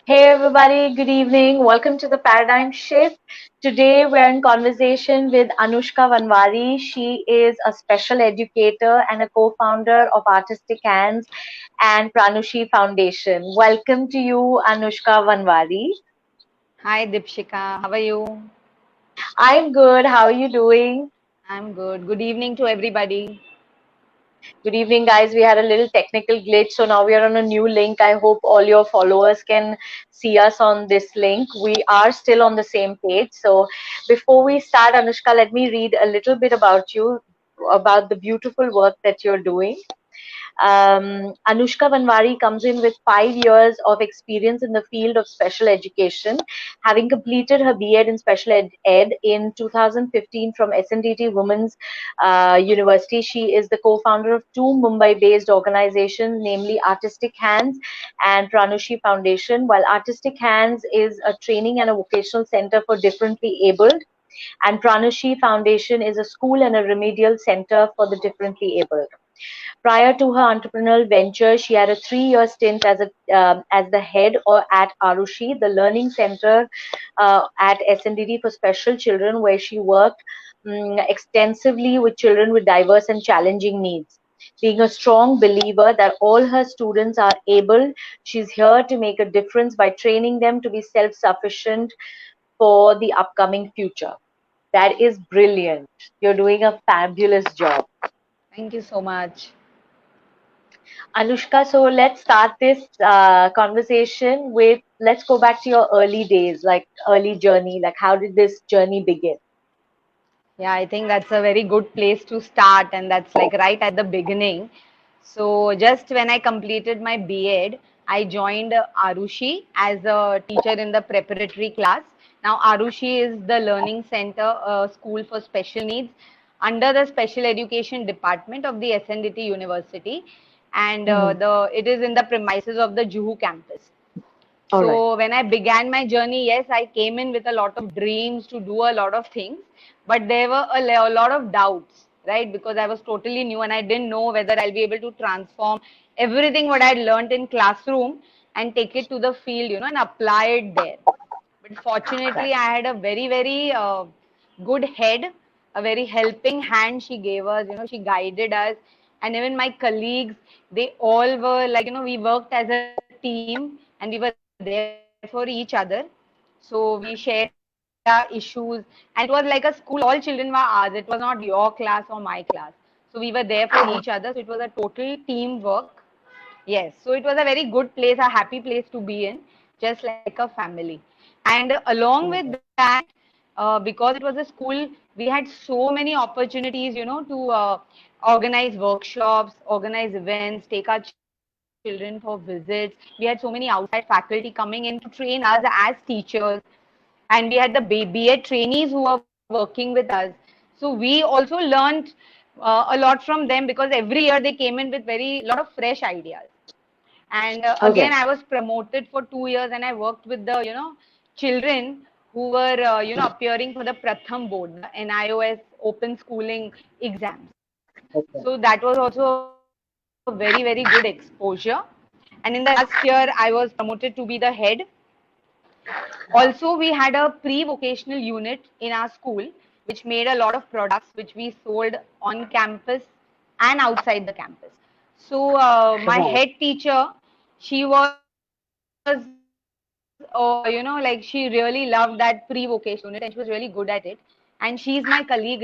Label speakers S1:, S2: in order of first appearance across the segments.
S1: Hey everybody, good evening. Welcome to the Paradigm Shift. Today we're in conversation with Anushka Vanwari. She is a special educator and a co-founder of Artistic Hands and Pranushi Foundation. Welcome to you, Anushka Vanwari.
S2: Hi Dipshika, how are you?
S1: I'm good. How are you doing?
S2: I'm good. Good evening to everybody.
S1: Good evening, guys. We had a little technical glitch, so now we are on a new link. I hope all your followers can see us on this link. We are still on the same page. So, before we start, Anushka, let me read a little bit about you, about the beautiful work that you're doing. Anushka Vanwari comes in with 5 years of experience in the field of special education, having completed her B.Ed in special ed in 2015 from SNDT Women's University. She is the co-founder of two Mumbai-based organizations, namely Artistic Hands and Pranushi Foundation. While Artistic Hands is a training and a vocational center for differently abled, and Pranushi Foundation is a school and a remedial center for the differently abled. Prior to her entrepreneurial venture, she had a 3 year stint as the head or at Arushi, the learning center at SNDD for special children, where she worked extensively with children with diverse and challenging needs. Being a strong believer that all her students are able, she's here to make a difference by training them to be self sufficient for the upcoming future. That is brilliant. You're doing a fabulous job.
S2: Thank you so much.
S1: Anushka, so let's start this conversation with, let's go back to your early days, like early journey. Like, how did this journey begin?
S2: Yeah, I think that's a very good place to start, and that's like right at the beginning. So, just when I completed my B.Ed, I joined Arushi as a teacher in the preparatory class. Now, Arushi is the learning center, school for special needs under the special education department of the SNDT University, and
S1: Hmm.
S2: it is in the premises of the Juhu campus.
S1: All right.
S2: So when I began my journey, yes, I came in with a lot of dreams to do a lot of things, but there were a lot of doubts, right? Because I was totally new and I didn't know whether I'll be able to transform everything what I had learned in classroom and take it to the field, and apply it there. But
S1: Right.
S2: fortunately, I had a very good head, a very helping hand she gave us. She guided us, and even my colleagues, they all were like, we worked as a team and we were there for each other. So we shared our issues, and it was like a school. All children were ours. It was not your class or my class. So we were there for each other. So it was a total teamwork. Yes, so it was a very good place, a happy place to be in, just like a family. And along with that, because it was a school, we had so many opportunities, to organize workshops, organize events, take our children for visits. We had so many outside faculty coming in to train us as teachers, and we had the BA trainees who were working with us. So we also learned a lot from them because every year they came in with very lot of fresh ideas. And again, I was
S1: Okay.
S2: promoted for 2 years, and I worked with the children who were appearing for the Pratham board, the NIOS Open Schooling exams.
S1: Okay.
S2: So that was also a very good exposure. And in the last year, I was promoted to be the head. Also, we had a pre-vocational unit in our school, which made a lot of products which we sold on campus and outside the campus. So, my
S1: Right.
S2: head teacher, she was, like she really loved that pre-vocational unit, and she was really good at it. And she's my colleague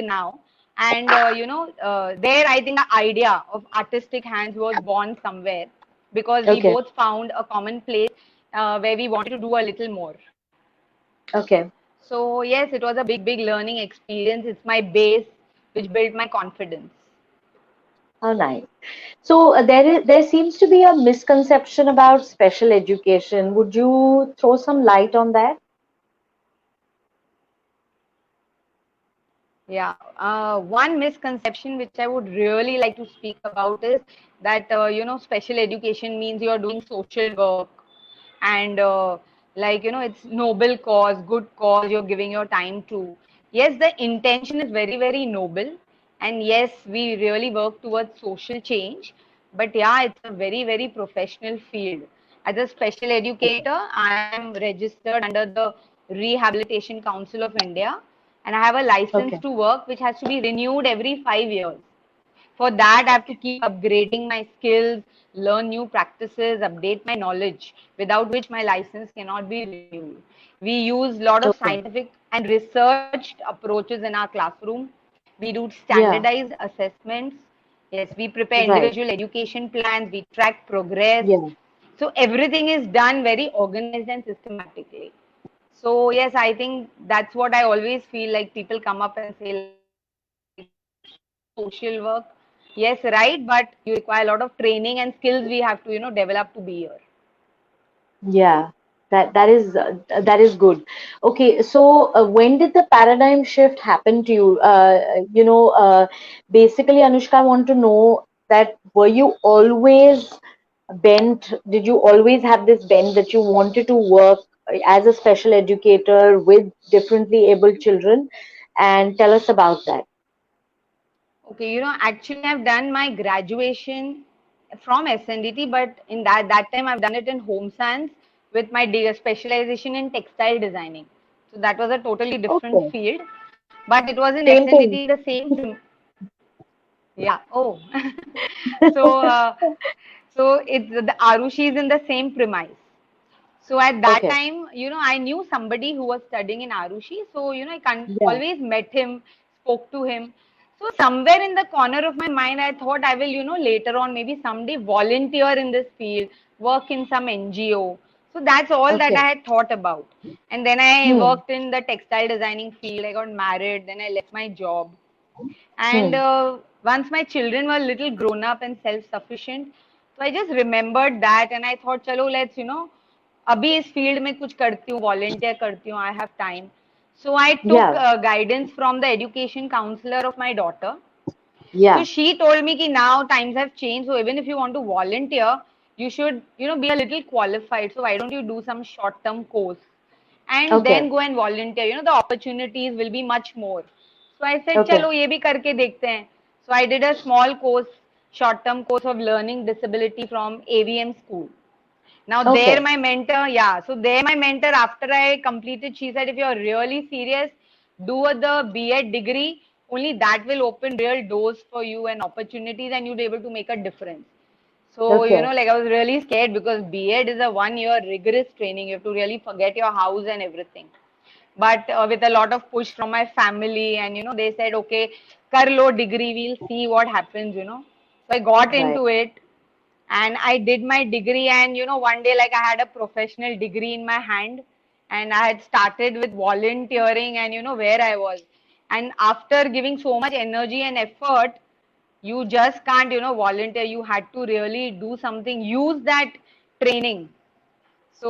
S2: now. And there I think the idea of Artistic Hands was born somewhere because we both
S1: Okay.
S2: found a common place where we wanted to do a little more.
S1: Okay.
S2: So yes, it was a big learning experience. It's my base which built my confidence.
S1: How nice. So there seems to be a misconception about special education. Would you throw some light on that?
S2: Yeah, one misconception which I would really like to speak about is that special education means you're doing social work, and like it's noble cause, good cause you're giving your time to. Yes, the intention is very noble, and yes, we really work towards social change. But yeah, it's a very professional field, As a special
S1: Okay.
S2: educator, I am registered under the Rehabilitation Council of India, and I have a license
S1: Okay.
S2: to work which has to be renewed every 5 years. For that, I have to keep upgrading my skills, learn new practices, update my knowledge, without which my license cannot be renewed. We use a lot of
S1: Okay.
S2: scientific and researched approaches in our classroom. We do
S1: Yeah.
S2: standardized assessments. Yes, we prepare
S1: Right.
S2: individual education plans, we track progress.
S1: Yeah.
S2: So everything is done very organized and systematically. So yes, I think that's what I always feel like people come up and say like social work. Yes, right, but you require a lot of training and skills we have to, develop to be here.
S1: Yeah. That is good. Okay, so when did the paradigm shift happen to you? Basically, Anushka, I want to know that were you always bent? Did you always have this bent that you wanted to work as a special educator with differently abled children? And tell us about that.
S2: Okay, actually I've done my graduation from SNDT, but in that time I've done it in home science with my specialization in textile designing. So that was a totally different
S1: Okay,
S2: field, but it was in
S1: same thing.
S2: SNDT the same. Yeah. Oh. so so it's the Arushi is in the same premise. So at that
S1: Okay,
S2: time, I knew somebody who was studying in Arushi. So, I
S1: yeah,
S2: always met him, spoke to him. So somewhere in the corner of my mind, I thought I will, later on, maybe someday volunteer in this field, work in some NGO. So that's all that
S1: okay.
S2: I had thought about. And then I
S1: Hmm,
S2: worked in the textile designing field. I got married. Then I left my job. And
S1: hmm,
S2: once my children were little grown up and self-sufficient, so I just remembered that and I thought, chalo, let's, अभी इस field में कुछ करती हूँ volunteer करती हूँ I have time. So I took
S1: yeah,
S2: guidance from the education counselor of my daughter. So
S1: yeah,
S2: she told me that now times have changed. So even if you want to volunteer, you should, be a little qualified. So why don't you do some short-term course and then
S1: okay,
S2: go and volunteer? The opportunities will be much more. So I said,
S1: okay,
S2: चलो ये भी करके देखते हैं. So I did a small course, short-term course of learning disability from AVM school. Now there
S1: okay,
S2: my mentor, yeah. So there my mentor after I completed, she said if you're really serious, do the B.Ed degree. Only that will open real doors for you and opportunities and you'll be able to make a difference. So,
S1: okay,
S2: like I was really scared because B.Ed is a 1 year rigorous training. You have to really forget your house and everything. But with a lot of push from my family and, they said, okay, kar lo degree, we'll see what happens. So I got
S1: right.
S2: into it and I did my degree and one day like I had a professional degree in my hand and I had started with volunteering and where I was and after giving so much energy and effort you just can't volunteer, you had to really do something, use that training.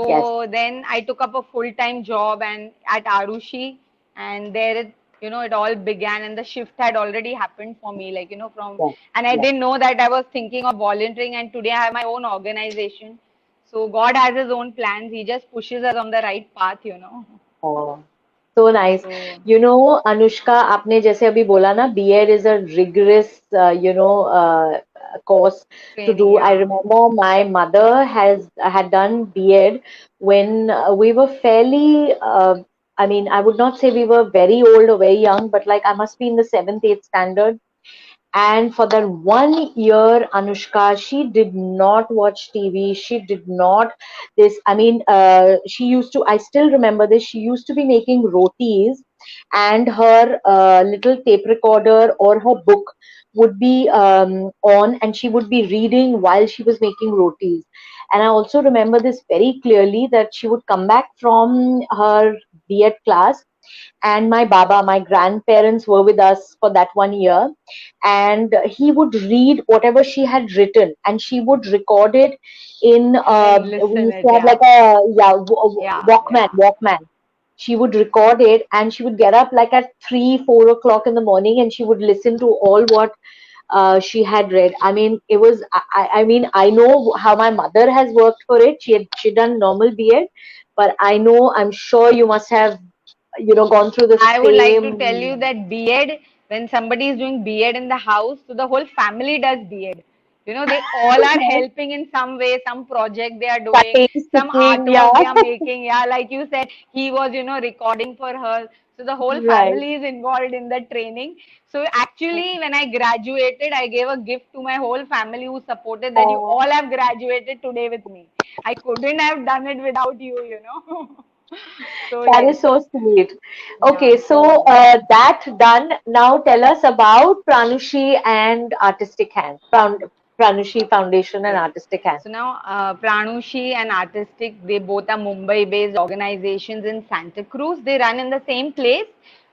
S1: Yes.
S2: So then I took up a full-time job and at Arushi, and there it all began, and the shift had already happened for me, like from,
S1: Yeah.
S2: and I
S1: Yeah.
S2: didn't know that I was thinking of volunteering, and today I have my own organization. So God has His own plans. He just pushes us on the right path.
S1: Oh, so nice.
S2: So
S1: Anushka, आपने जैसे अभी बोला ना, B.Ed is a rigorous, course to
S2: training,
S1: do. I
S2: yeah.
S1: remember my mother had done B.Ed when we were fairly. I mean, I would not say we were very old or very young, but like I must be in the seventh, eighth standard. And for that 1 year, Anushka, she did not watch TV. She did not this. I mean, she used to. I still remember this. She used to be making rotis, and her little tape recorder or her book would be on, and she would be reading while she was making rotis. And I also remember this very clearly that she would come back from her B.Ed class and my baba, my grandparents were with us for that 1 year, and he would read whatever she had written, and she would record it in.
S2: And then
S1: We
S2: listen
S1: used
S2: it,
S1: to have
S2: yeah.
S1: like a, yeah,
S2: Yeah,
S1: Walkman,
S2: yeah.
S1: Walkman. She would record it, and she would get up like at 3, 4 o'clock in the morning, and she would listen to all what she had read. I mean, it was. I mean, I know how my mother has worked for it. She done normal B.Ed, but I know, I'm sure you must have, gone through the
S2: I would like to tell you
S1: same.
S2: that B.Ed, when somebody is doing B.Ed in the house, so the whole family does B.Ed. You know, they all are helping in some way, some project they are doing,
S1: Cutting,
S2: some
S1: sticking,
S2: artwork
S1: yeah.
S2: they are making. Yeah, like you said, he was, recording for her. So the whole
S1: Right.
S2: family is involved in the training. So actually, when I graduated, I gave a gift to my whole family who supported that you
S1: Uh,
S2: all have graduated today with me. I couldn't have done it without you. So
S1: that
S2: yes,
S1: is so sweet.
S2: yeah.
S1: Okay, so
S2: So
S1: that done. Now tell us about Pranushi and Artistic Hand. Pranushi Foundation and
S2: yes.
S1: Artistic Hand.
S2: So now, Pranushi and Artistic, they both are Mumbai-based organizations in Santa Cruz. They run in the same place,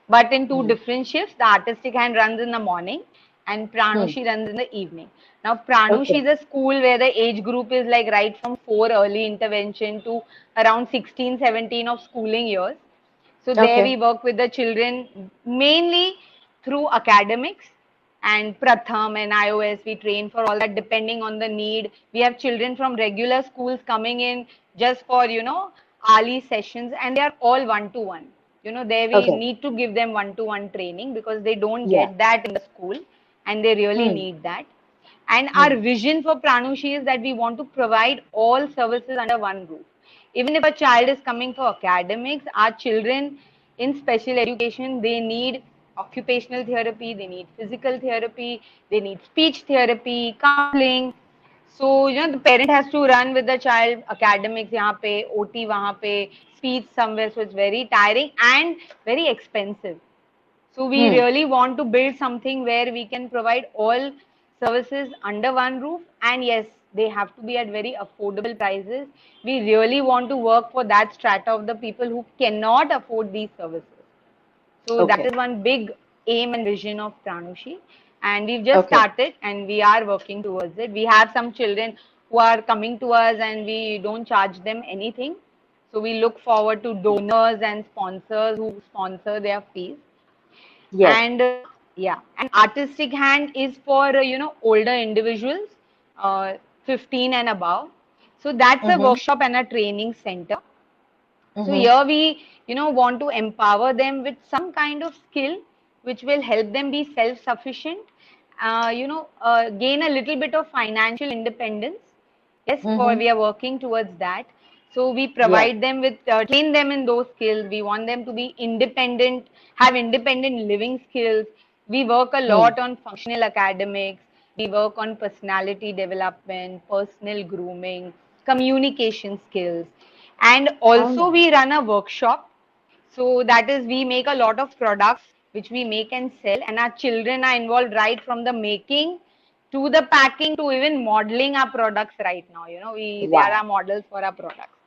S2: but in two
S1: Hmm.
S2: different shifts. The Artistic Hand runs in the morning, and
S1: Hmm.
S2: Pranushi runs in the evening. Now, Pranushi
S1: Okay.
S2: is a school where the age group is like right from 4 early intervention to around 16, 17 of schooling years. So there
S1: Okay.
S2: we work with the children mainly through academics and Pratham and iOS. We train for all that depending on the need. We have children from regular schools coming in just for, Ali sessions, and they are all one to one. There we
S1: Okay.
S2: need to give them one to one training because they don't
S1: Yeah.
S2: get that in the school and they really
S1: Hmm.
S2: need that. And our
S1: Hmm.
S2: vision for Pranushi is that we want to provide all services under one roof. Even if a child is coming for academics, our children in special education, they need occupational therapy, they need physical therapy, they need speech therapy, counseling. So, the parent has to run with the child academics यहाँ पे, OT वहाँ पे, speech somewhere. So it's very tiring and very expensive. So we
S1: Hmm.
S2: really want to build something where we can provide all services under one roof. And yes, they have to be at very affordable prices. We really want to work for that strata of the people who cannot afford these services. So that
S1: Okay.
S2: is one big aim and vision of Pranushi. And we've just
S1: Okay.
S2: started and we are working towards it. We have some children who are coming to us and we don't charge them anything. So we look forward to donors and sponsors who sponsor their fees.
S1: Yes.
S2: And yeah, and artistic hand is for older individuals, uh, 15 and above. So that's a
S1: Mm-hmm.
S2: workshop and a training center. So
S1: Mm-hmm.
S2: here we, want to empower them with some kind of skill which will help them be self-sufficient, gain a little bit of financial independence. Yes, for
S1: Mm-hmm.
S2: we are working towards that. So we
S1: Yeah.
S2: provide them with, train them in those skills. We want them to be independent, have independent living skills. We work a
S1: Hmm.
S2: lot on functional academics. We work on personality development, personal grooming, communication skills. And also
S1: Oh.
S2: we run a workshop. So that is, we make a lot of products which we make and sell, and our children are involved right from the making to the packing to even modeling our products right now. They are our
S1: Wow.
S2: models for our products.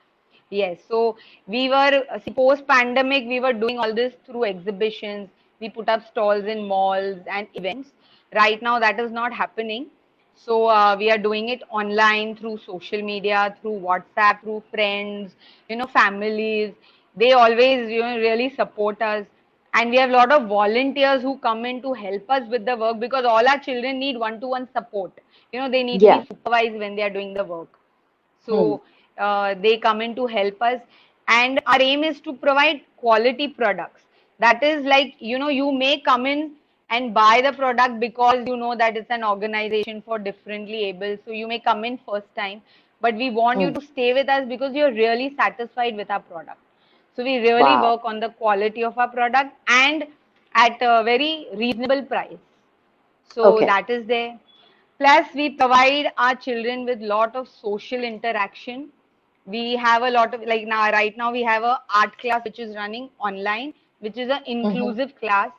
S2: Yes, so we were, see, post pandemic, we were doing all this through exhibitions. We put up stalls in malls and events. Right now, that is not happening. So we are doing it online through social media, through WhatsApp, through friends, families. They always, really support us. And we have a lot of volunteers who come in to help us with the work because all our children need one-to-one support. They need to be
S1: Yeah.
S2: supervised when they are doing the work.
S1: Hmm.
S2: So they come in to help us, and our aim is to provide quality products. That is like, you may come in and buy the product because you know that it's an organization for differently able. So you may come in first time, but we want you
S1: Hmm.
S2: to stay with us because you're really satisfied with our product. So we really
S1: Wow.
S2: work on the quality of our product and at a very reasonable price. So
S1: Okay.
S2: that is there. Plus, we provide our children with lot of social interaction. We have a lot of, like, now, right now we have a art class which is running online, which is an
S1: Mm-hmm.
S2: inclusive class.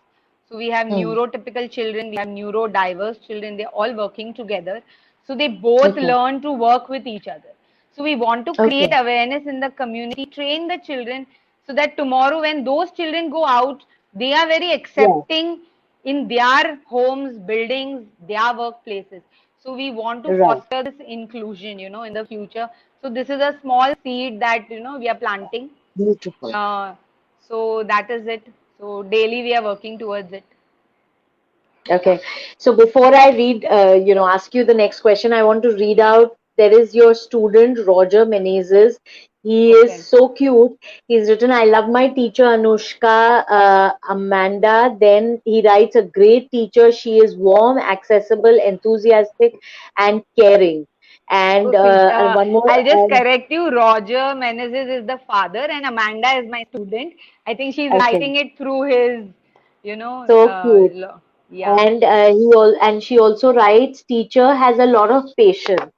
S2: So we have
S1: Hmm.
S2: neurotypical children, we have neurodiverse children. They're all working together. So they both
S1: Okay.
S2: learn to work with each other. So we want to create
S1: Okay.
S2: awareness in the community, train the children so that tomorrow when those children go out, they are very
S1: Yeah.
S2: accepting in their homes, buildings, their workplaces. So we want to
S1: Right.
S2: foster this inclusion, in the future. So this is a small seed that, we are planting.
S1: Beautiful.
S2: Uh, so that is it. So daily we are working towards it.
S1: Okay. So before I read, ask you the next question, I want to read out there is your student Roger Menezes. He is
S2: Okay.
S1: so cute. He's written, I love my teacher Anushka, Amanda. Then he writes, a great teacher. She is warm, accessible, enthusiastic, and caring.
S2: So sweet.
S1: And one more,
S2: I'll just correct you. Roger Menezes is the father, and Amanda is my student. I think she's
S1: okay,
S2: writing it through his, you know,
S1: so cute.
S2: yeah.
S1: And she also writes, teacher has a lot of patience.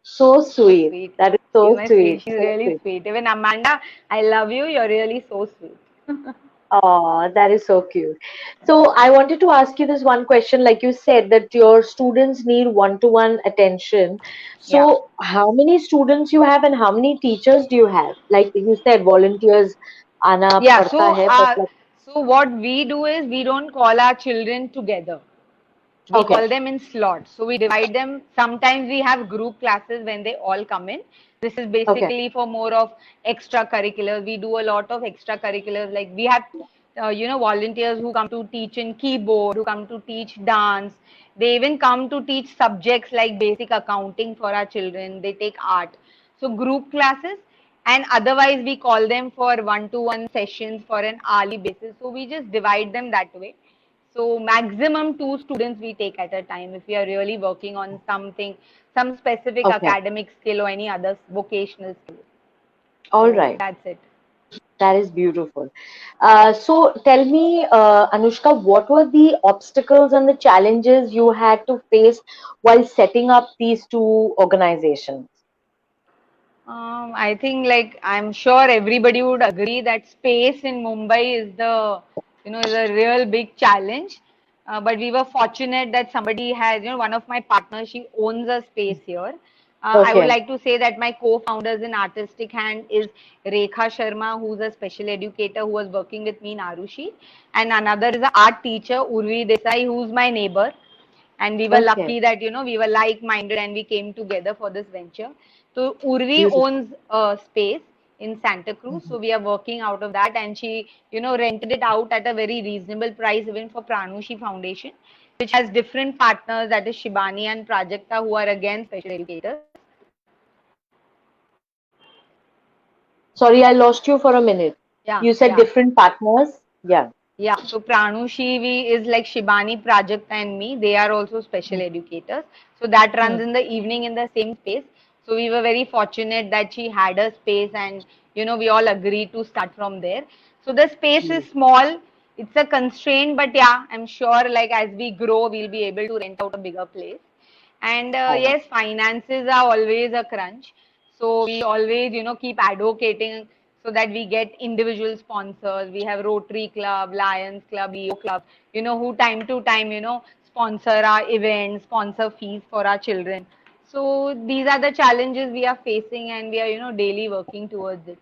S1: So
S2: So
S1: sweet.
S2: sweet.
S1: That is
S2: She's
S1: so
S2: my
S1: sweet.
S2: sweet. She's
S1: So
S2: really
S1: sweet.
S2: sweet. Even Amanda, I love you. You're really so sweet.
S1: Oh, that is so cute. So I wanted to ask you this one question. Like you said, that your students need one-to-one attention.
S2: Yeah.
S1: So how many students you have and how many teachers do you have? Like you said, volunteers आना
S2: Yeah.
S1: पड़ता है, but like,
S2: So what we do is we don't call our children together. We
S1: okay,
S2: call them in slots. So we divide them. Sometimes we have group classes when they all come in. This is
S1: okay,
S2: basically for more of extracurriculars. We do a lot of extracurriculars. Like we have, volunteers who come to teach in keyboard, who come to teach dance. They even come to teach subjects like basic accounting for our children. They take art. So group classes, and otherwise we call them for one-to-one sessions for an hourly basis. So we just divide them that way. So maximum two students we take at a time if we are really working on something, some specific
S1: okay.
S2: academic skill or any other vocational skill.
S1: All
S2: So
S1: right.
S2: that's it.
S1: That is beautiful. So tell me, Anushka, what were the obstacles and the challenges you had to face while setting up these two organizations?
S2: I think like I'm sure everybody would agree that space in Mumbai is is a real big challenge. But we were fortunate that somebody has, one of my partners, she owns a space here. I would
S1: Okay.
S2: like to say that my co-founders in Artistic Hand is Rekha Sharma, who's a special educator who was working with me in Arushi, and another is an art teacher, Urvi Desai, who's my neighbor, and we were
S1: Okay.
S2: lucky that we were like-minded and we came together for this venture. So Urvi
S1: Beautiful.
S2: owns a space in Santa Cruz, so we are working out of that, and she rented it out at a very reasonable price even for Pranushi Foundation, which has different partners, that is Shibani and Prajakta, who are again special educators.
S1: Sorry, I lost you for a minute.
S2: Yeah,
S1: You said
S2: yeah.
S1: different partners. Yeah.
S2: Yeah, so Pranushi is like Shibani, Prajakta, and me. They are also special educators. So that runs
S1: Hmm.
S2: in the evening in the same space. So we were very fortunate that she had a space, and we all agreed to start from there. So the space is small. It's a constraint, but yeah, I'm sure like as we grow, we'll be able to rent out a bigger place. And
S1: Oh,
S2: yes, finances are always a crunch. So we always, keep advocating so that we get individual sponsors. We have Rotary Club, Lions Club, Leo Club, who time to time, sponsor our events, sponsor fees for our children. So these are the challenges we are facing, and we are, daily working towards it.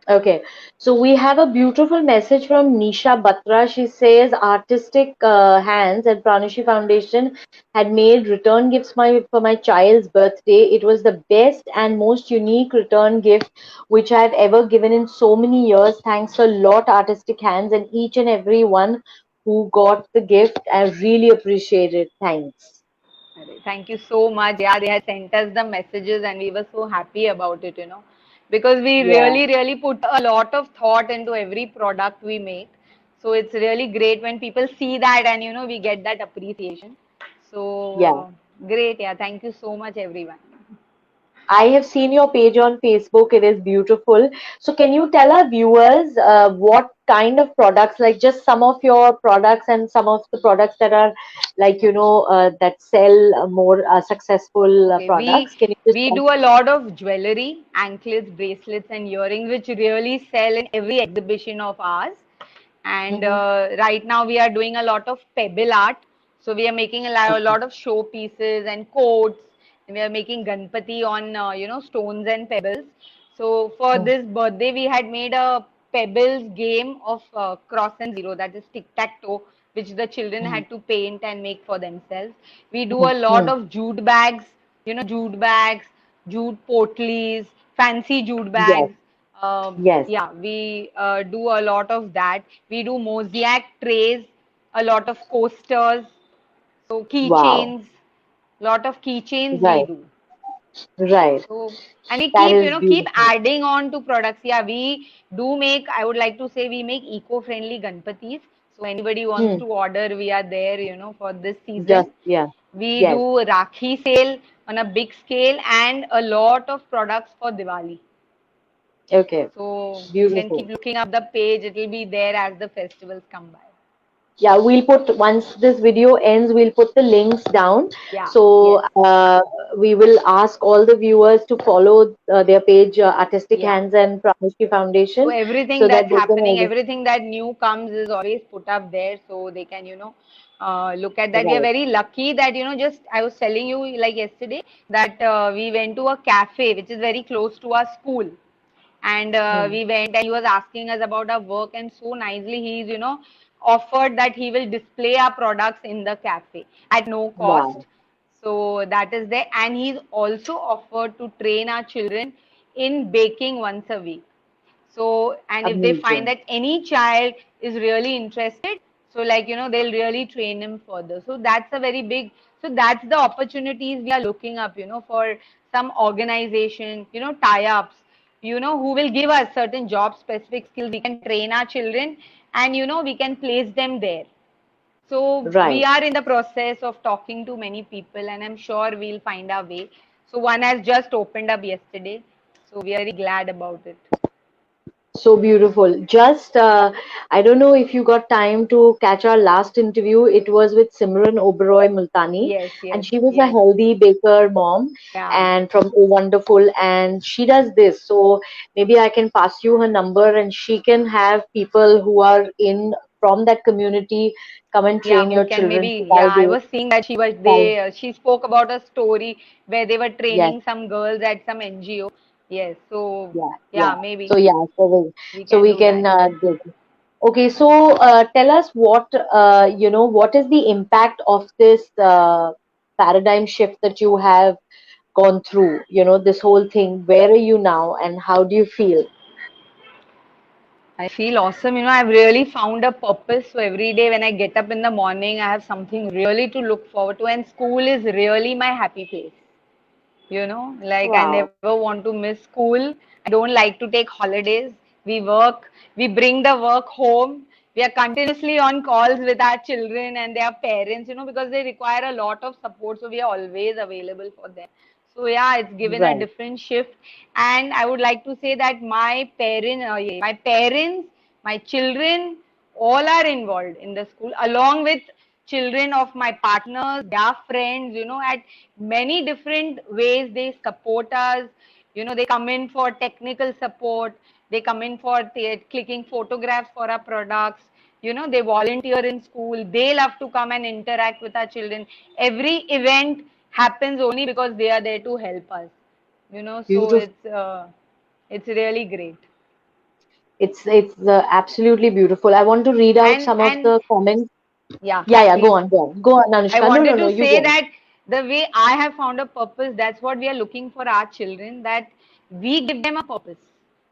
S1: okay. So we have a beautiful message from Nisha Batra. She says Artistic Hands and Pranushi Foundation had made return gifts for my child's birthday. It was the best and most unique return gift which I've ever given in so many years. Thanks a lot, Artistic Hands, and each and every one who got the gift. I really appreciate it. Thanks.
S2: Thank you so much. Yeah, they had sent us the messages and we were so happy about it, because we
S1: Yeah.
S2: really, really put a lot of thought into every product we make. So it's really great when people see that and, we get that appreciation.
S1: Yeah.
S2: So great. Yeah. Thank you so much, everyone.
S1: I have seen your page on Facebook. It is beautiful. So, can you tell our viewers what kind of products, like just some of your products and some of the products that are like, that sell more successful
S2: Okay,
S1: products? Can you just
S2: we
S1: tell?
S2: do a lot of jewelry, anklets, bracelets, and earrings, which really sell in every exhibition of ours. And
S1: Mhm.
S2: right now we are doing a lot of pebble art. So we are making a
S1: Okay.
S2: lot of show pieces and coats. And we are making Ganpati on stones and pebbles. So for
S1: Mm.
S2: this birthday, we had made a pebbles game of cross and zero, that is tic tac toe, which the children
S1: Mhm.
S2: had to paint and make for themselves. We do
S1: Mhm.
S2: a lot
S1: Mhm.
S2: of jute bags, jute bags, jute potlies, fancy jute
S1: Yes.
S2: bags.
S1: Yes.
S2: Yeah, we do a lot of that. We do mosaic trays, a lot of coasters, so
S1: Wow.
S2: keychains, lot of keychains we
S1: Right.
S2: do.
S1: Right.
S2: So, and we
S1: That
S2: keep,
S1: is
S2: keep
S1: beautiful.
S2: adding on to products. Yeah, we do make, I would like to say, we make eco-friendly Ganpatis. So anybody wants
S1: Hmm.
S2: to order, we are there, for this
S1: Just
S2: season.
S1: yeah.
S2: We
S1: Yes.
S2: do Rakhi sale on a big scale and a lot of products for Diwali.
S1: Okay.
S2: So you can keep
S1: Beautiful.
S2: looking up the page. It will be there as the festivals come by.
S1: Yeah, we'll put once this video ends, we'll put the links down.
S2: Yeah,
S1: So
S2: yes,
S1: we will ask all the viewers to follow their page, Artistic
S2: yeah.
S1: Hands and Prameshki
S2: So
S1: Foundation,
S2: everything
S1: so that
S2: that's
S1: they can
S2: happening,
S1: always
S2: everything that new comes is always put up there so they can, look at that. We are
S1: right.
S2: very lucky that, just I was telling you like yesterday that we went to a cafe which is very close to our school. And
S1: Hmm.
S2: we went and he was asking us about our work, and so nicely he's, offered that he will display our products in the cafe at no
S1: Wow.
S2: cost. So that is there. And he's also offered to train our children in baking once a week. So, and if they find
S1: Amazing.
S2: that any child is really interested, so like, they'll really train him further. So that's a very big, so that's the opportunities we are looking up, for some organization, tie-ups, who will give us certain job specific skills. We can train our children and, we can place them there. So we
S1: Right.
S2: are in the process of talking to many people, and I'm sure we'll find our way. So one has just opened up yesterday. So we are very glad about it.
S1: So beautiful. Just, I don't know if you got time to catch our last interview. It was with Simran Oberoi Multani,
S2: Yes,
S1: and
S2: yes,
S1: she was a
S2: yes.
S1: healthy baker mom
S2: Yeah.
S1: and from Oh Wonderful, and she does this. So maybe I can pass you her number, and she can have people who are in from that community come and
S2: Yeah,
S1: train
S2: who
S1: your
S2: can
S1: children.
S2: maybe,
S1: So
S2: yeah,
S1: that'll
S2: I
S1: be,
S2: was seeing that
S1: that'll,
S2: she spoke about a story where they were
S1: yes,
S2: training some girls at some NGO. Yes, so
S1: yeah,
S2: yeah,
S1: yeah.
S2: maybe
S1: So yeah,
S2: we
S1: so
S2: can
S1: we
S2: do that.
S1: can do. Okay, so tell us what what is the impact of this paradigm shift that you have gone through? You know, this whole thing. Where are you now, and how do you feel?
S2: I feel awesome. I've really found a purpose. So every day when I get up in the morning, I have something really to look forward to, and school is really my happy place. Like I
S1: Wow,
S2: never want to miss school. I don't like to take holidays. We work, we bring the work home. We are continuously on calls with our children and their parents, because they require a lot of support. So we are always available for them. So yeah, it's given a
S1: right.
S2: different shift. And I would like to say that my parents, my children, all are involved in the school, along with children of my partners, their friends, at many different ways they support us. They come in for technical support, they come in for clicking photographs for our products. They volunteer in school, they love to come and interact with our children. Every event happens only because they are there to help us. So
S1: Beautiful.
S2: it's really great.
S1: It's absolutely beautiful. I want to read out
S2: and
S1: some of
S2: and
S1: the comments.
S2: yeah,
S1: Yeah, yeah. Go
S2: please.
S1: on, go on, go on,
S2: I
S1: Anushka. No, no,
S2: wanted
S1: no.
S2: to
S1: You
S2: say
S1: go on.
S2: that the way I have found a purpose, that's what we are looking for our children, that we give them a purpose.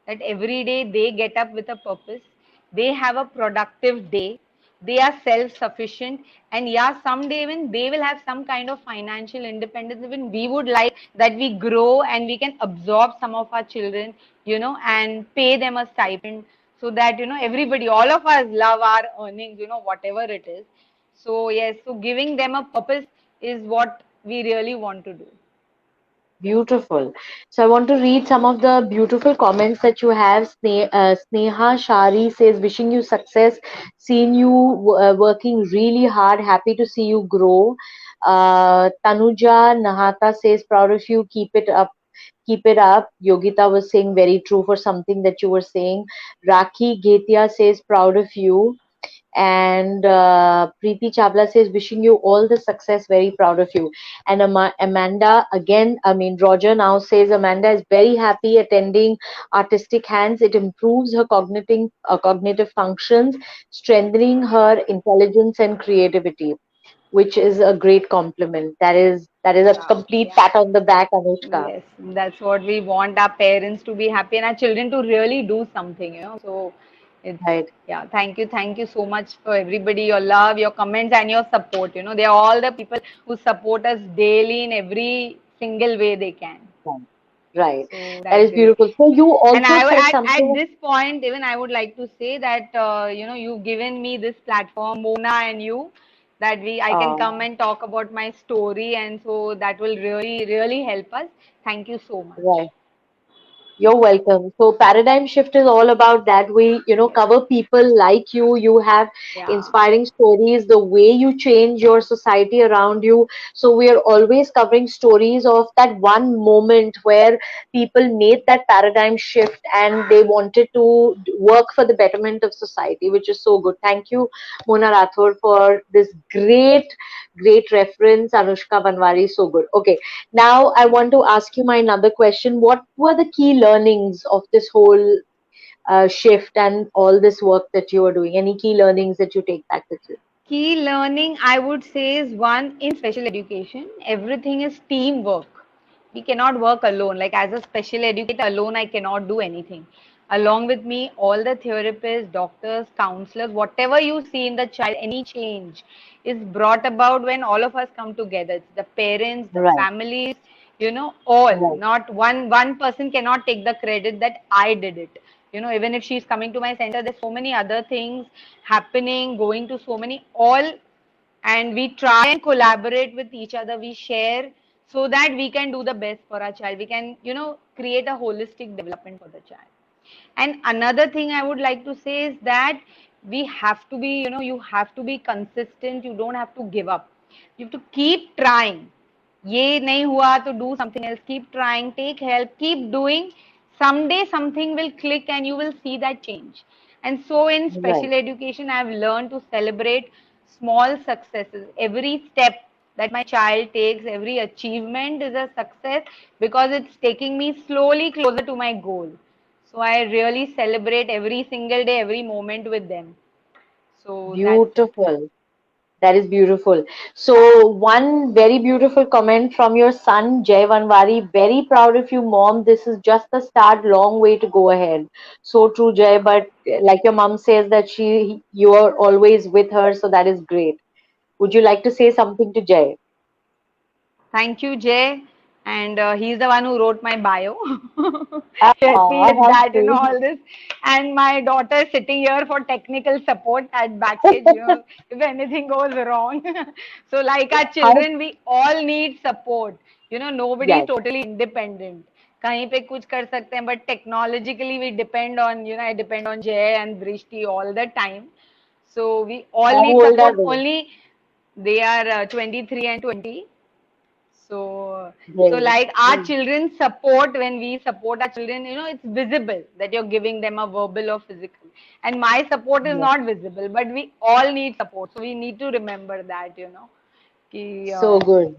S2: That every day they get up with a purpose, they have a productive day, they are self sufficient, and yeah, someday even they will have some kind of financial independence. Even we would like that we grow and we can absorb some of our children, and pay them a stipend so that, everybody, all of us love our earnings, whatever it is. So yes, so giving them a purpose is what we really want to do.
S1: Beautiful. So I want to read some of the beautiful comments that you have. Sneha Shari says, wishing you success, seeing you working really hard, happy to see you grow. Tanuja Nahata says, proud of you, keep it up. Keep it up. Yogita was saying very true for something that you were saying. Rakhi Getia says, proud of you. And Preeti Chavla says, wishing you all the success, very proud of you. And Amanda, again, I mean, Roger now says, Amanda is very happy attending Artistic Hands. It improves her cognitive functions, strengthening her intelligence and creativity, which is a great compliment. That is a
S2: Yeah,
S1: complete
S2: yeah.
S1: pat on the back, Anushka.
S2: Yes, that's what we want our parents to be happy and our children to really do something, So it's,
S1: Right.
S2: yeah, thank you so much for everybody, your love, your comments, and your support. They are all the people who support us daily in every single way they can.
S1: Right. Right.
S2: So
S1: That
S2: that's
S1: is
S2: great.
S1: beautiful. So you
S2: And
S1: also said
S2: at
S1: something.
S2: this point, even I would like to say that you've given me this platform, Mona and you, that I can
S1: Uh,
S2: come and talk about my story, and so that will really help us. Thank you so much.
S1: right. You're welcome. So paradigm shift is all about that. We,
S2: Yes.
S1: cover people like you. You have
S2: Yeah.
S1: inspiring stories, the way you change your society around you. So we are always covering stories of that one moment where people made that paradigm shift and they wanted to work for the betterment of society, which is so good. Thank you, Mona Rathod, for this great reference. Anushka Banwari, so good. Okay. Now, I want to ask you my another question. What were the key learnings of this whole shift and all this work that you are doing? Any key learnings that you take back with you?
S2: Key learning, I would say, is one in special education, everything is teamwork. We cannot work alone. Like as a special educator alone, I cannot do anything. Along with me, all the therapists, doctors, counselors, whatever you see in the child, any change is brought about when all of us come together. It's the parents, the
S1: Right,
S2: families, all.
S1: right,
S2: Not one person cannot take the credit that I did it. Even if she's coming to my center, there's so many other things happening, going to so many all, and we try and collaborate with each other. We share so that we can do the best for our child. We can, create a holistic development for the child. And another thing I would like to say is that we have to be, you have to be consistent. You don't have to give up. You have to keep trying. ये नहीं हुआ तो do something else. Keep trying, take help, keep doing. Someday something will click and you will see that change. And so in
S1: right.
S2: special education, I've learned to celebrate small successes. Every step that my child takes, every achievement is a success because it's taking me slowly closer to my goal. So I really celebrate every single day, every moment with them. So that's it.
S1: Beautiful. That is beautiful. So, one very beautiful comment from your son, Jay Vanwari. Very proud of you, mom. This is just the start, long way to go ahead. So true, Jay. But like your mom says that you are always with her, so that is great. Would you like to say something to Jay?
S2: Thank you, Jay. And he's the one who wrote my bio. Help me
S1: Ah,
S2: with
S1: how
S2: that,
S1: sweet.
S2: all this. And my daughter is sitting here for technical support at backstage, if anything goes wrong. So, like our
S1: How,
S2: children, we all need support. Nobody is
S1: yes,
S2: totally independent. कहीं पे कुछ कर सकते हैं, but technologically we depend on, I depend on Jay and Drishti all the time. So we all
S1: how
S2: need
S1: old are
S2: support.
S1: they?
S2: Only they are 23 and 20. So
S1: Great.
S2: like our children support, when we support our children, it's visible that you're giving them a verbal or physical. And my support is
S1: Yes.
S2: not visible, but we all need support. So we need to remember that, ki,
S1: So good.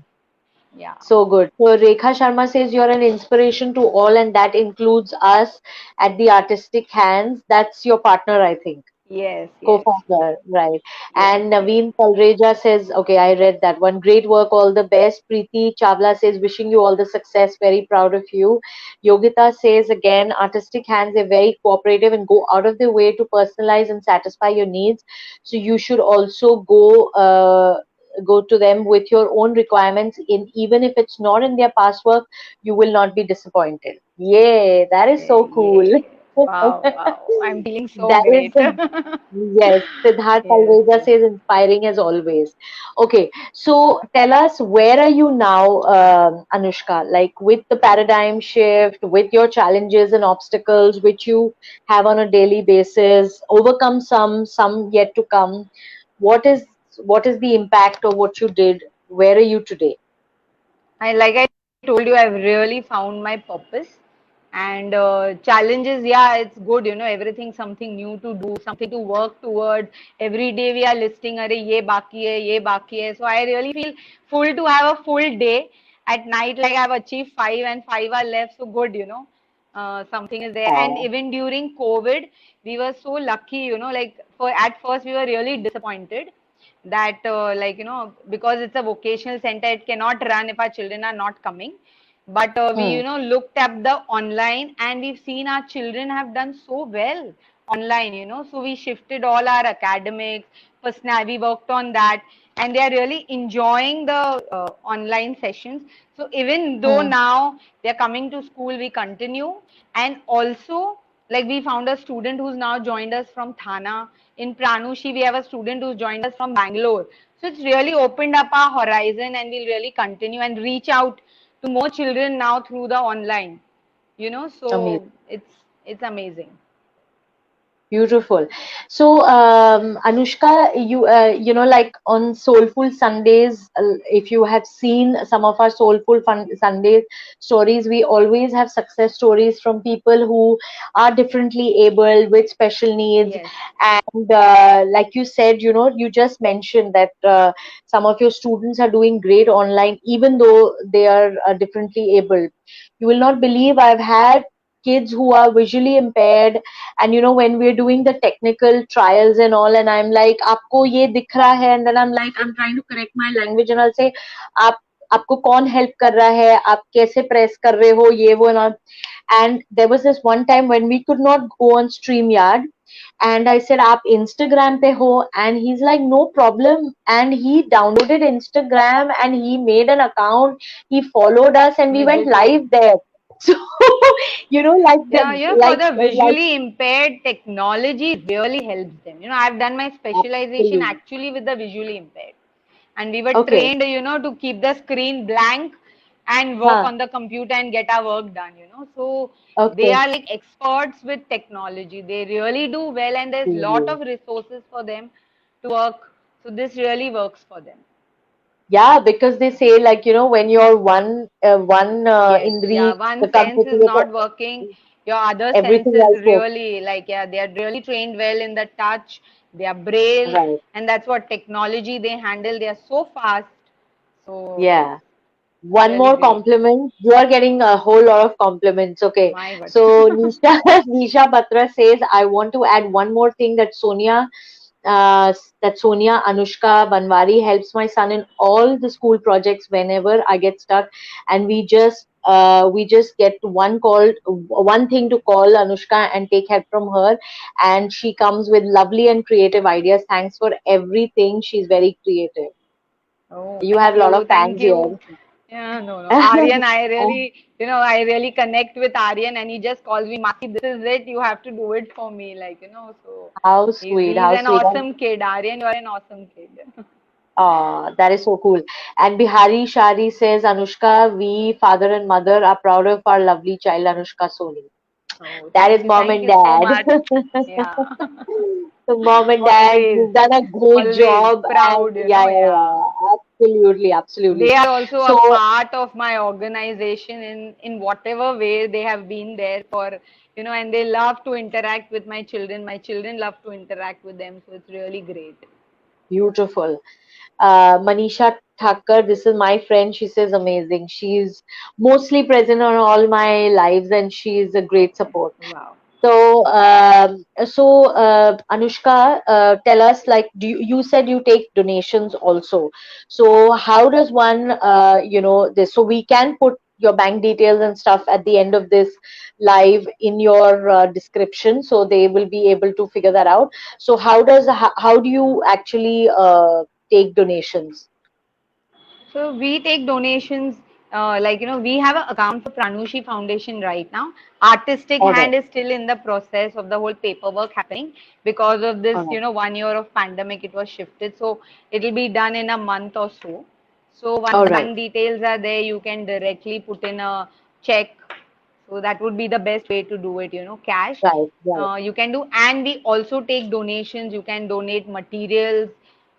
S2: yeah.
S1: So good. So Rekha Sharma says you're an inspiration to all, and that includes us at the Artistic Hands. That's your partner, I think.
S2: Yes, yes,
S1: Co-founder, right.
S2: yes,
S1: And
S2: yes.
S1: Naveen Talreja says, okay, I read that one. Great work, all the best. Preeti Chavla says, wishing you all the success, very proud of you. Yogita says, again, Artistic Hands are very cooperative and go out of their way to personalize and satisfy your needs. So you should also go to them with your own requirements. In even if it's not in their past work, you will not be disappointed. Yeah, that is so cool.
S2: Yeah. Wow, wow. I'm feeling so
S1: That is
S2: great.
S1: the Yes, Siddharth
S2: Yes,
S1: Talreja
S2: yes.
S1: says inspiring as always. Okay, so tell us where are you now, Anushka? Like with the paradigm shift, with your challenges and obstacles which you have on a daily basis, overcome some yet to come. What is the impact of what you did? Where are you today?
S2: I told you, I've really found my purpose. And challenges, yeah, it's good, everything something new to do, something to work toward. Every day we are listing, Are ye baki hai, ye baki hai. So I really feel full to have a full day. At night, like I've achieved five and five are left, so good, something is there. And
S1: Oh,
S2: even during COVID, we were so lucky, like for at first we were really disappointed that because it's a vocational center, it cannot run if our children are not coming. But we
S1: hmm,
S2: looked up the online, and we've seen our children have done so well online, you know. So we shifted all our academics, personal, we worked on that, and they are really enjoying the online sessions. So even though
S1: Hmm.
S2: now they are coming to school, we continue. And also, like, we found a student who's now joined us from Thana. In Pranushi, we have a student who's joined us from Bangalore. So it's really opened up our horizon, and we'll really continue and reach out to more children now through the online, you know.
S1: Amazing.
S2: So it's amazing.
S1: Beautiful. So, Anushka, you know, like on Soulful Sundays, if you have seen some of our Soulful Fun Sundays stories, we always have success stories from people who are differently able with special needs.
S2: Yes.
S1: And like you said, you know, you just mentioned that some of your students are doing great online, even though they are differently able. You will not believe I've had kids who are visually impaired, and you know, when we're doing the technical trials and all, and I'm like, aapko ye dikh raha hai, and then I'm trying to correct my language, and I'll say, aap आपको कौन help कर रहा है, आप कैसे press कर रहे हो, ये वो ना. And there was this one time when we could not go on StreamYard, and I said, आप Instagram पे हो, and he's like, no problem, and he downloaded Instagram and he made an account, he followed us, and we went
S2: Digital.
S1: live there. So, you know, like the
S2: Yeah, you know, for the
S1: like
S2: visually impaired, technology really helps them. You know, I've done my specialization
S1: absolutely.
S2: actually with the visually impaired. And we were
S1: Okay.
S2: trained, you know, to keep the screen blank and work
S1: Huh.
S2: on the computer and get our work done, you know. So they
S1: Okay.
S2: are like experts with technology. They really do well, and there's lot
S1: Really.
S2: of resources for them to work. So this really works for them.
S1: Yeah, because they say, like, you know, when you're one
S2: Yes,
S1: indri
S2: yeah, one
S1: becomes
S2: sense is not working. Your other
S1: everything
S2: senses
S1: else works.
S2: really, like, yeah, they are really trained well in the touch. They are braille,
S1: Right.
S2: and that's what technology they handle. They are so fast. So it's
S1: Yeah. One
S2: really
S1: more
S2: great.
S1: compliment. You are getting a whole lot of compliments. Okay.
S2: My God.
S1: So Nisha Nisha Batra says, I want to add one more thing, that Sonia Anushka Banwari helps my son in all the school projects whenever I get stuck, and we just get one thing to call Anushka and take help from her, and she comes with lovely and creative ideas. Thanks for everything. She's very creative.
S2: Oh,
S1: You have
S2: thank
S1: a lot
S2: you,
S1: of
S2: thank
S1: fans
S2: you.
S1: here.
S2: Yeah, no, no. Aryan, I really, you know, I really connect with Aryan, and he just calls me, Masi, this is it. You have to do it for me, like, you know. So
S1: How
S2: he's
S1: sweet,
S2: he's
S1: how
S2: an
S1: sweet.
S2: awesome kid. Aryan, you are an awesome kid.
S1: That is so cool. And Bihari Shari says, Anushka, we, father and mother, are proud of our lovely child, Anushka Soni.
S2: Oh,
S1: That is mom
S2: thank
S1: and
S2: you so
S1: dad.
S2: much. Yeah,
S1: So, mom and dad,
S2: always,
S1: you've done a great
S2: always
S1: job. And
S2: proud, you
S1: yeah,
S2: know.
S1: yeah,
S2: Yeah.
S1: yeah. Absolutely, absolutely.
S2: They are also a
S1: So,
S2: part of my organization in whatever way they have been there for, you know, and they love to interact with my children. My children love to interact with them, so it's really great.
S1: beautiful. Manisha Thakkar, this is my friend. She says amazing. She's mostly present on all my lives, and she's a great
S2: Okay.
S1: support.
S2: Wow.
S1: So, Anushka, tell us, like, you said you take donations also. So, how does one, this? So we can put your bank details and stuff at the end of this live in your description, so they will be able to figure that out. So, how do you actually take donations?
S2: So we take donations, like, you know, we have an account for Pranushi Foundation right now. Artistic
S1: All right,
S2: Hand is still in the process of the whole paperwork happening because of this,
S1: all right,
S2: you know, 1 year of pandemic. It was shifted, so it'll be done in a month or so. So once
S1: all
S2: the
S1: right,
S2: bank details are there, you can directly put in a check. So that would be the best way to do it, you know, cash.
S1: right, right.
S2: You can do, and we also take donations. You can donate materials,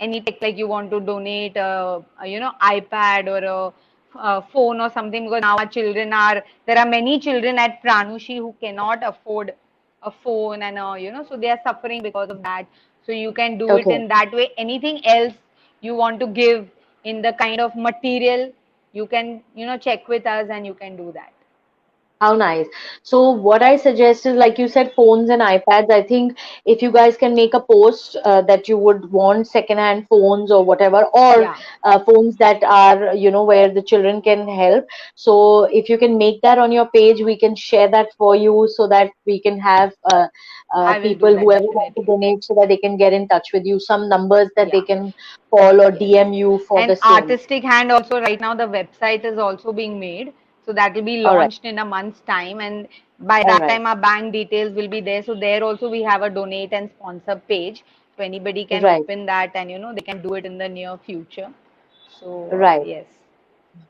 S2: any tech, like you want to donate you know, iPad or a phone or something, because now our children are, there are many children at Pranushi who cannot afford a phone, and you know, so they are suffering because of that. So you can do it
S1: Okay.
S2: in that way. Anything else you want to give in the kind of material, you can, you know, check with us and you can do that.
S1: How nice. So what I suggest is, like you said, phones and iPads. I think if you guys can make a post that you would want secondhand phones or whatever, or
S2: Yeah,
S1: phones that are, where the children can help. So if you can make that on your page, we can share that for you so that we can have
S2: I will do
S1: people,
S2: that
S1: whoever want to
S2: definitely.
S1: donate, so that they can get in touch with you. Some numbers that they
S2: Yeah.
S1: can call or
S2: Yes.
S1: DM you for
S2: And
S1: the same.
S2: Artistic Hand also right now the website is also being made. So that will be
S1: All right.
S2: launched in a month's time. And by
S1: All
S2: that
S1: right.
S2: time our bank details will be there. So there also we have a donate and sponsor page. So anybody can
S1: Right.
S2: open that and they can do it in the near future. So
S1: Right.
S2: yes.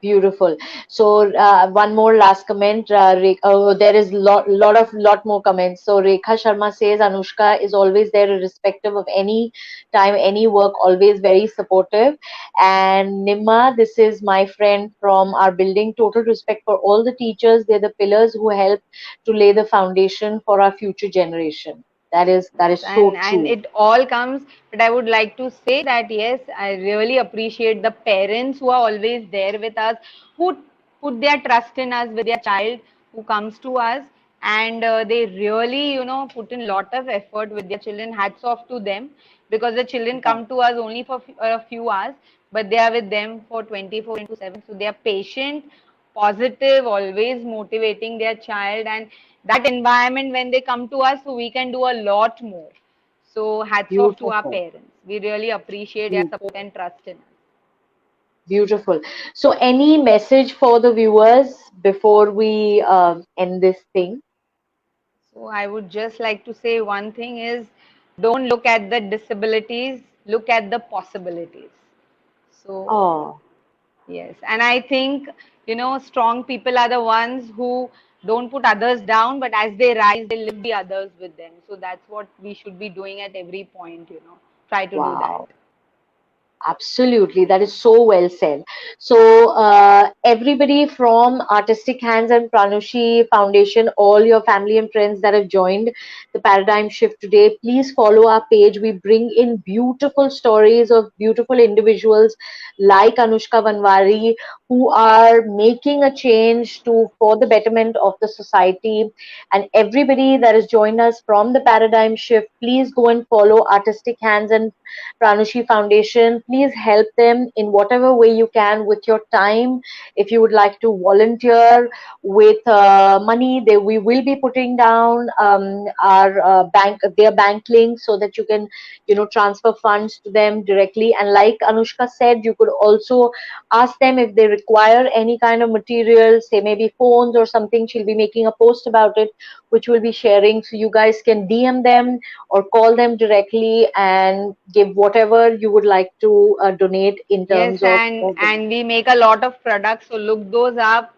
S1: Beautiful. So one more last comment. There is lot more comments. So Rekha Sharma says Anushka is always there, irrespective of any time, any work, always very supportive. And Nimma, this is my friend from our building. Total respect for all the teachers. They're the pillars who help to lay the foundation for our future generation. That is
S2: Yes,
S1: so
S2: and
S1: true.
S2: it all comes, but I would like to say that yes, I really appreciate the parents who are always there with us, who put their trust in us with their child who comes to us, and they really, put in lot of effort with their children. Hats off to them because the children
S1: Right.
S2: come to us only for a few hours, but they are with them for 24 into 7. So they are patient, positive, always motivating their child, and that environment when they come to us, so we can do a lot more. So hats off to our
S1: Beautiful.
S2: parents. We really appreciate their support and trust in us.
S1: Beautiful. So, any message for the viewers before we end this thing?
S2: So I would just like to say one thing is don't look at the disabilities, look at the possibilities. So
S1: Oh,
S2: yes, and I think, strong people are the ones who don't put others down, but as they rise, they lift the others with them. So that's what we should be doing at every point, Try to do that.
S1: wow. Absolutely, that is so well said. So, everybody from Artistic Hands and Pranushi Foundation, all your family and friends that have joined the Paradigm Shift today, please follow our page. We bring in beautiful stories of beautiful individuals like Anushka Vanwari, who are making a change for the betterment of the society. And everybody that has joined us from the Paradigm Shift, please go and follow Artistic Hands and Pranushi Foundation. Please help them in whatever way you can with your time. If you would like to volunteer with money, we will be putting down our their bank link so that you can, transfer funds to them directly. And like Anushka said, you could also ask them if they require any kind of material, say maybe phones or something. She'll be making a post about it, which we'll be sharing. So you guys can DM them or call them directly and give whatever you would like to donate in
S2: Yes,
S1: terms of,
S2: and we make a lot of products, so look those up.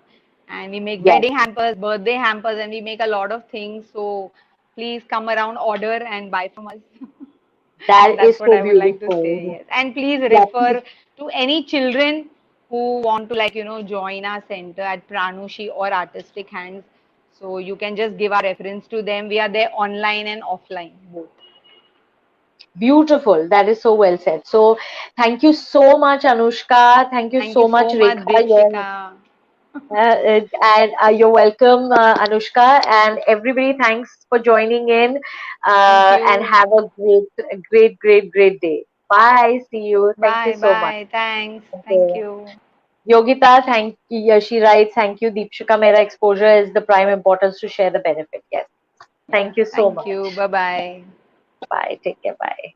S2: And we make
S1: yes,
S2: wedding hampers, birthday hampers, and we make a lot of things. So please come around, order, and buy from us.
S1: that
S2: That's
S1: is
S2: what
S1: so
S2: I would like to say.
S1: beautiful.
S2: Yes, and please
S1: Yeah, please.
S2: refer to any children who want to, join our center at Pranushi or Artistic Hands. So you can just give our reference to them. We are there online and offline both.
S1: Beautiful. That is so well said. So thank you so much, Anushka. Thank you
S2: Thank you
S1: so much,
S2: so much,
S1: Rekha.
S2: Deepshika.
S1: And you're welcome, Anushka, and everybody. Thanks for joining in,
S2: Thank
S1: and
S2: you.
S1: have a great day. Bye. See you. Thank you
S2: Bye,
S1: so much.
S2: bye. Thanks. Thank
S1: Okay.
S2: you.
S1: Yogita, thank you. Yeah, she writes, thank you, Deepshika. Mera exposure is the prime importance to share the benefit. Yes.
S2: Yeah.
S1: Thank you so
S2: Thank you.
S1: much.
S2: Bye bye.
S1: Bye. Take care. Bye.